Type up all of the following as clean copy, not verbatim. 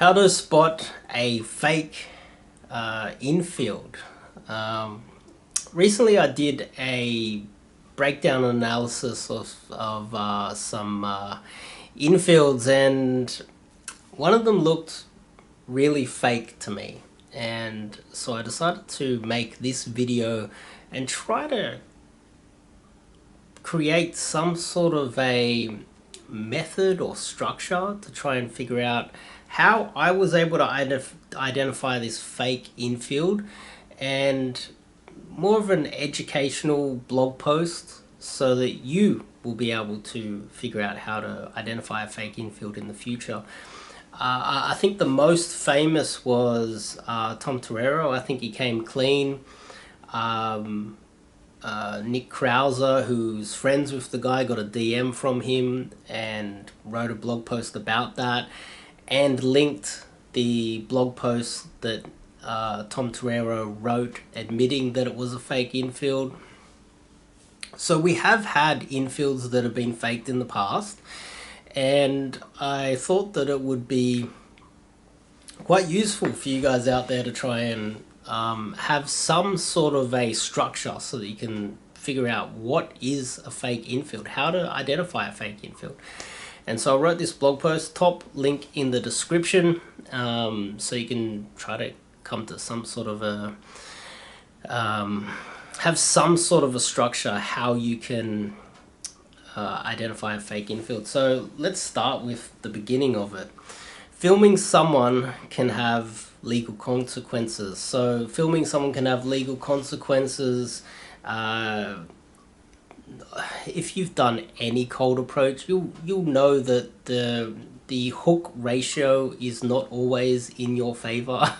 How to spot a fake infield. Recently I did a breakdown analysis of some infields, and one of them looked really fake to me, and so I decided to make this video and try to create some sort of a method or structure to try and figure out how I was able to identify this fake infield, and more of an educational blog post so that you will be able to figure out how to identify a fake infield in the future. I think the most famous was Tom Torero. I think he came clean. Nick Krauser, who's friends with the guy, got a DM from him and wrote a blog post about that and linked the blog post that Tom Torero wrote admitting that it was a fake infield. So we have had infields that have been faked in the past, and I thought that it would be quite useful for you guys out there to try and have some sort of a structure so that you can figure out what is a fake infield, how to identify a fake infield. And so I wrote this blog post, top link in the description, so you can try to come to some sort of a have some sort of a structure how you can identify a fake infield. So let's start with the beginning of it. Filming someone can have legal consequences. So filming someone can have legal consequences. If you've done any cold approach, you'll know that the hook ratio is not always in your favor.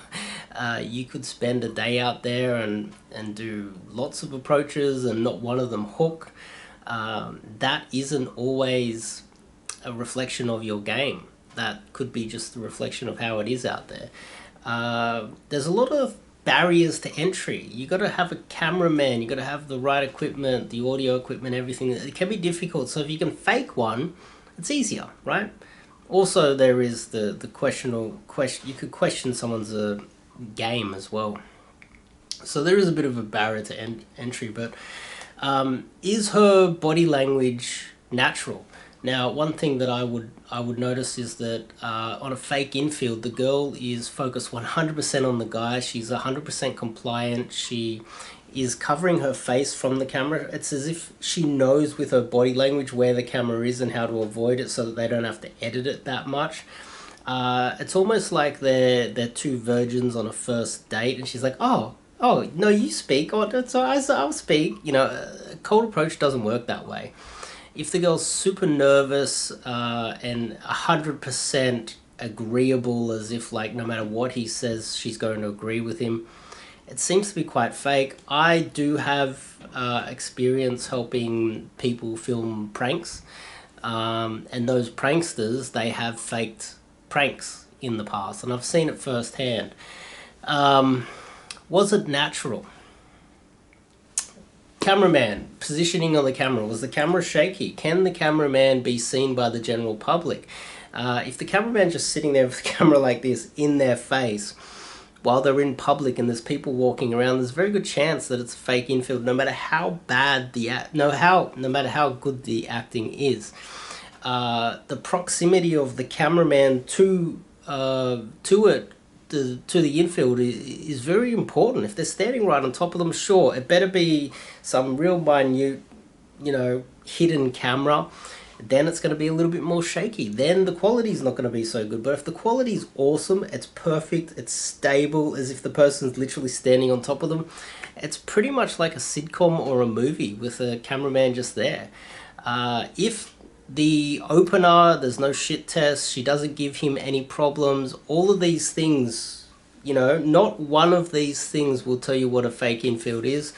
You could spend a day out there and do lots of approaches and not one of them hook. That isn't always a reflection of your game. That could be just a reflection of how it is out there. There's a lot of barriers to entry. You got to have a cameraman, you got to have the right equipment, the audio equipment, everything. It can be difficult. So if you can fake one, it's easier, right? Also, there is the question. You could question someone's game as well. So there is a bit of a barrier to entry, but is her body language natural? Now, one thing that I would notice is that on a fake infield, the girl is focused 100% on the guy. She's 100% compliant. She is covering her face from the camera. It's as if she knows with her body language where the camera is and how to avoid it so that they don't have to edit it that much. It's almost like they're two virgins on a first date, and she's like, oh, no, you speak. Oh, so I'll speak. You know, a cold approach doesn't work that way. If the girl's super nervous and 100% agreeable, as if like no matter what he says, she's going to agree with him, it seems to be quite fake. I do have experience helping people film pranks, and those pranksters, they have faked pranks in the past, and I've seen it firsthand. Was it natural? Cameraman, positioning on the camera. Was the camera shaky? Can the cameraman be seen by the general public? If the cameraman's just sitting there with the camera like this in their face while they're in public and there's people walking around, there's a very good chance that it's a fake infield, no matter how bad no matter how good the acting is. The proximity of the cameraman to the infield is very important. If they're standing right on top of them, sure, it better be some real minute, hidden camera. Then it's going to be a little bit more shaky. Then the quality is not going to be so good. But if the quality is awesome, it's perfect, it's stable, as if the person's literally standing on top of them, it's pretty much like a sitcom or a movie with a cameraman just there. If the opener, there's no shit test, she doesn't give him any problems, all of these things, not one of these things will tell you what a fake infield is,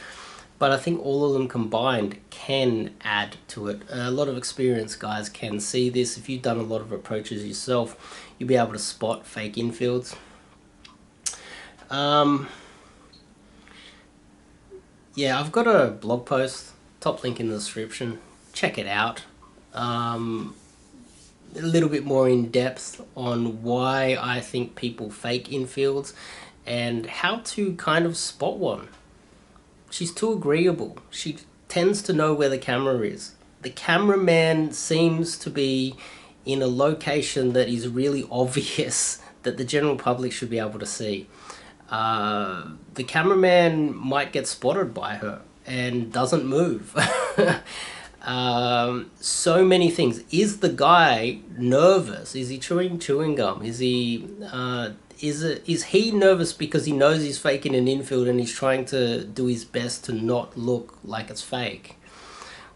but I think all of them combined can add to it. A lot of experienced guys can see this. If you've done a lot of approaches yourself, you'll be able to spot fake infields. Yeah, I've got a blog post, top link in the description. Check it out. a little bit more in depth on why I think people fake infields and how to kind of spot one. She's too agreeable. She tends to know where the camera is. The cameraman seems to be in a location that is really obvious that the general public should be able to see. The cameraman might get spotted by her and doesn't move. So many things. Is the guy nervous? Is he chewing gum? Is he is he nervous because he knows he's faking an infield and he's trying to do his best to not look like it's fake?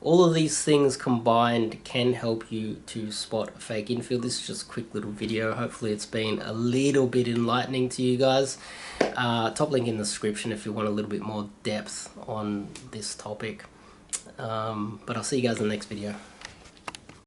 All of these things combined can help you to spot a fake infield. This is just a quick little video. Hopefully it's been a little bit enlightening to you guys. Top link in the description if you want a little bit more depth on this topic. But I'll see you guys in the next video.